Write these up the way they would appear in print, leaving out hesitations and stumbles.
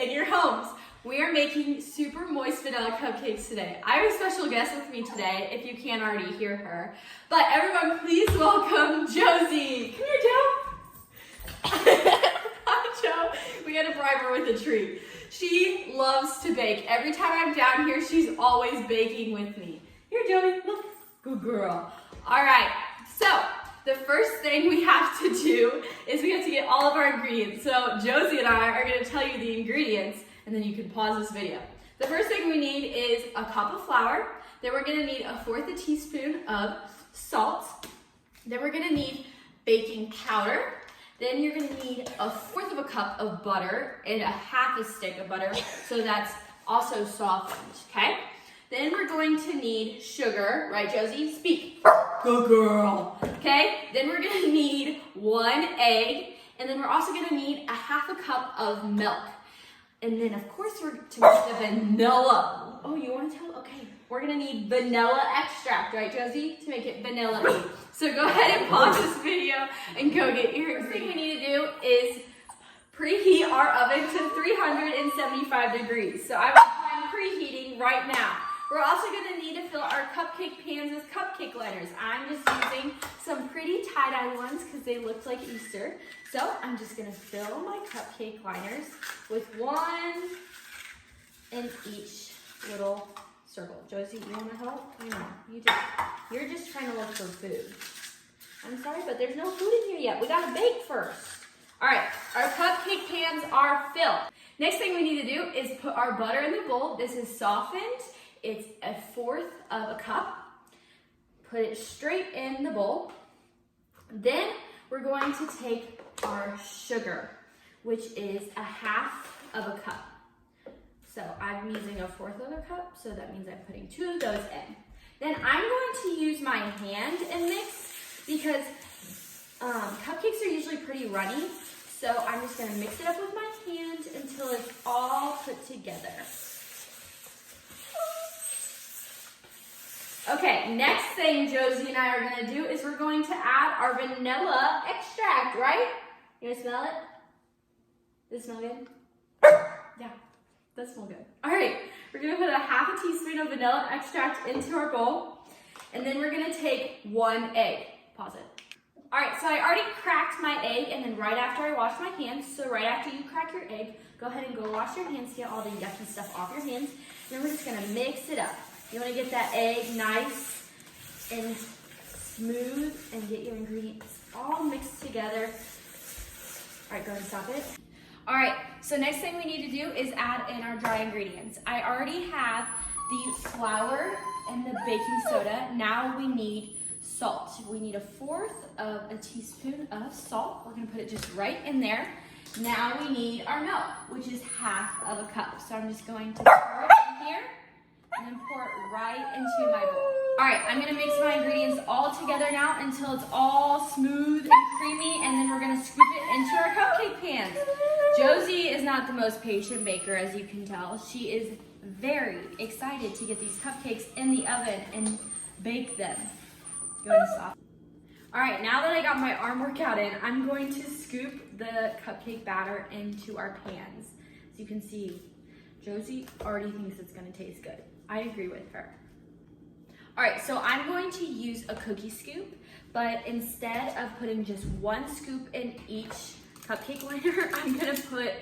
day in your homes. We are making super moist vanilla cupcakes today. I have a special guest with me today, if you can't already hear her. But everyone, please welcome Josie. Come here, Joe. Hi, Joe. We gotta bribe her with a treat. She loves to bake. Every time I'm down here, she's always baking with me. Here, Joey, look. Good girl. All right, so the first thing we have to do is we have to get all of our ingredients. So Josie and I are gonna tell you the ingredients, and then you can pause this video. The first thing we need is a cup of flour. Then we're gonna need 1/4 teaspoon of salt. Then we're gonna need baking powder. Then you're gonna need 1/4 cup of butter and 1/2 stick of butter, so that's also softened, okay? Then we're going to need sugar, right, Josie? Speak. Good girl. Okay, then we're gonna need 1 egg, and then we're also gonna need 1/2 cup of milk. And then, of course, we're to make the vanilla. Oh, you wanna tell? Okay, we're gonna need vanilla extract, right, Josie? To make it vanilla-y. So go ahead and pause this video and go get your ingredients. First thing we need to do is preheat our oven to 375 degrees. So I'm preheating right now. We're also gonna need to fill our cupcake pans with cupcake liners. I'm just using some pretty tie-dye ones because they look like Easter. So I'm just gonna fill my cupcake liners with one in each little circle. Josie, you wanna help? I know, you're just trying to look for food. I'm sorry, but there's no food in here yet. We gotta bake first. All right, our cupcake pans are filled. Next thing we need to do is put our butter in the bowl. This is softened. It's 1/4 cup. Put it straight in the bowl. Then we're going to take our sugar, which is 1/2 cup. So I'm using 1/4 cup, so that means I'm putting 2 of those in. Then I'm going to use my hand and mix because cupcakes are usually pretty runny. So I'm just gonna mix it up with my hand until it's all put together. Okay, next thing Josie and I are gonna do is we're going to add our vanilla extract, right? You wanna smell it? Does it smell good? Yeah, does smell good. All right, we're gonna put 1/2 teaspoon of vanilla extract into our bowl, and then we're gonna take 1 egg. Pause it. All right, so I already cracked my egg, and then right after I washed my hands, so right after you crack your egg, go ahead and go wash your hands to get all the yucky stuff off your hands. Then we're just gonna mix it up. You wanna get that egg nice and smooth and get your ingredients all mixed together. All right, go ahead and stop it. All right, so next thing we need to do is add in our dry ingredients. I already have the flour and the baking soda. Now we need salt. We need 1/4 teaspoon of salt. We're gonna put it just right in there. Now we need our milk, which is 1/2 cup. So I'm just going to pour it in here and then pour it right into my bowl. All right, I'm gonna mix my ingredients all together now until it's all smooth and creamy, and then we're gonna scoop it into our cupcake pans. Josie is not the most patient baker, as you can tell. She is very excited to get these cupcakes in the oven and bake them. Go ahead and stop. All right, now that I got my arm workout in, I'm going to scoop the cupcake batter into our pans. As you can see, Josie already thinks it's gonna taste good. I agree with her. All right, so I'm going to use a cookie scoop, but instead of putting just 1 scoop in each cupcake liner, I'm gonna put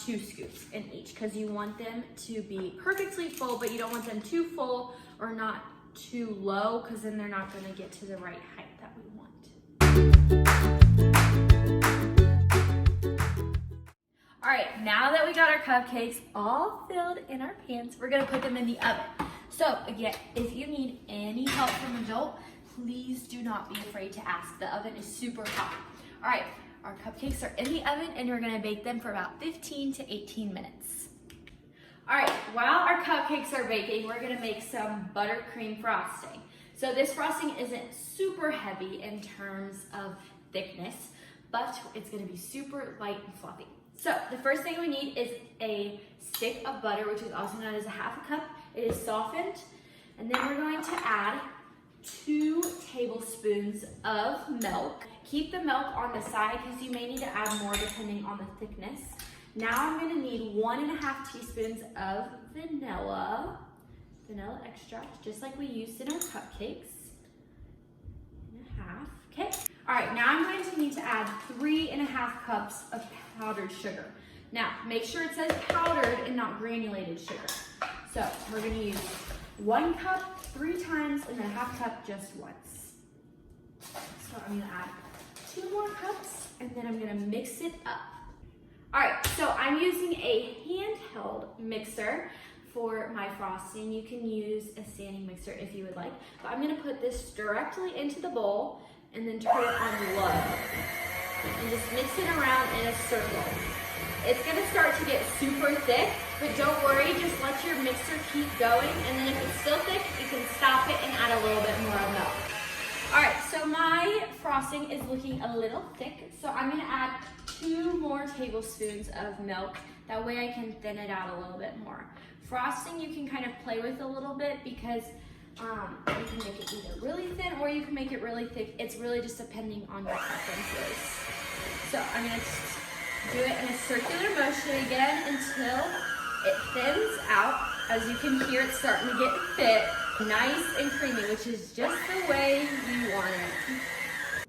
2 scoops in each because you want them to be perfectly full, but you don't want them too full or not too low because then they're not gonna get to the right height that we want. All right, now that we got our cupcakes all filled in our pans, we're gonna put them in the oven. So again, if you need any help from a jolt, please do not be afraid to ask. The oven is super hot. All right, our cupcakes are in the oven and we're gonna bake them for about 15 to 18 minutes. All right, while our cupcakes are baking, we're gonna make some buttercream frosting. So this frosting isn't super heavy in terms of thickness, but it's gonna be super light and fluffy. So the first thing we need is a stick of butter, which is also known as 1/2 cup. It is softened. And then we're going to add 2 tablespoons of milk. Keep the milk on the side because you may need to add more depending on the thickness. Now I'm gonna need 1.5 teaspoons of vanilla extract, just like we used in our cupcakes. 1.5, okay. All right, now I'm going to need to add 3.5 cups of powdered sugar. Now, make sure it says powdered and not granulated sugar. So we're gonna use 1 cup 3 times and then 1/2 cup just once. So I'm gonna add 2 more cups and then I'm gonna mix it up. All right, so I'm using a handheld mixer for my frosting. You can use a standing mixer if you would like, but I'm gonna put this directly into the bowl and then turn it on low and just mix it around in a circle. It's gonna start to get super thick, but don't worry, just let your mixer keep going, and then if it's still thick, you can stop it and add a little bit more milk. All right, so my frosting is looking a little thick, so I'm gonna add 2 more tablespoons of milk. That way I can thin it out a little bit more. Frosting you can kind of play with a little bit because you can make it either really thin or you can make it really thick. It's really just depending on your preferences. So I'm gonna do it in a circular motion again until it thins out. As you can hear, it's starting to get thick, nice and creamy, which is just the way you want it.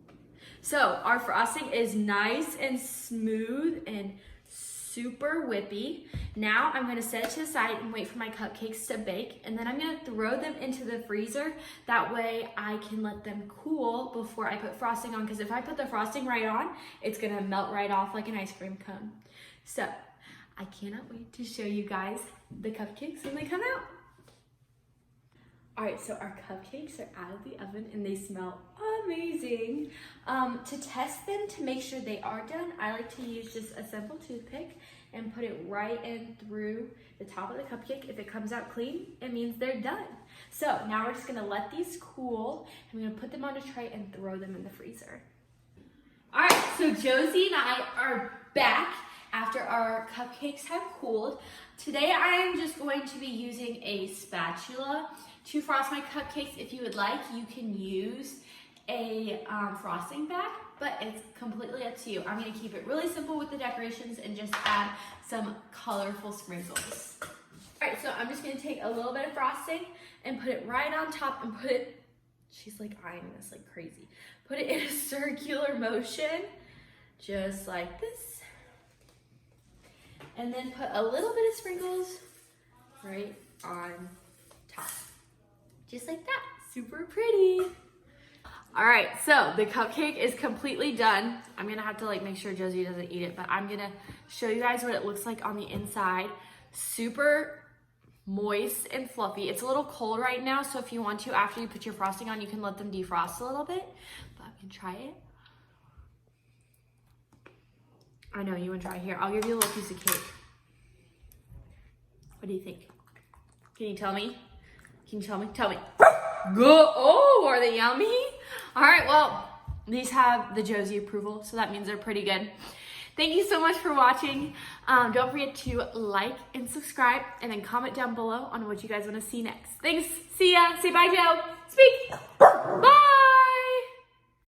So our frosting is nice and smooth and super whippy. Now I'm gonna set it to the side and wait for my cupcakes to bake, and then I'm gonna throw them into the freezer. That way I can let them cool before I put frosting on, because if I put the frosting right on, it's gonna melt right off like an ice cream cone. So I cannot wait to show you guys the cupcakes when they come out. All right, so our cupcakes are out of the oven and they smell amazing. To test them, to make sure they are done, I like to use just a simple toothpick and put it right in through the top of the cupcake. If it comes out clean, it means they're done. So now we're just gonna let these cool. I'm gonna put them on a tray and throw them in the freezer. All right, so Josie and I are back after our cupcakes have cooled. Today I am just going to be using a spatula to frost my cupcakes. If you would like, you can use a frosting bag, but it's completely up to you. I'm gonna keep it really simple with the decorations and just add some colorful sprinkles. All right, so I'm just gonna take a little bit of frosting and put it right on top and put it, she's like eyeing this like crazy. Put it in a circular motion, just like this. And then put a little bit of sprinkles right on top. Just like that, super pretty. All right, so the cupcake is completely done. I'm gonna have to like make sure Josie doesn't eat it, but I'm gonna show you guys what it looks like on the inside. Super moist and fluffy. It's a little cold right now, so if you want to, after you put your frosting on, you can let them defrost a little bit, but I'm gonna try it. I know, you wanna try it. Here, I'll give you a little piece of cake. What do you think? Can you tell me? Can you tell me? Tell me. Go! Oh, are they yummy? All right, well, these have the Josie approval, so that means they're pretty good. Thank you so much for watching. Don't forget to like and subscribe, and then comment down below on what you guys want to see next. Thanks. See ya. Say bye, Joe. Speak.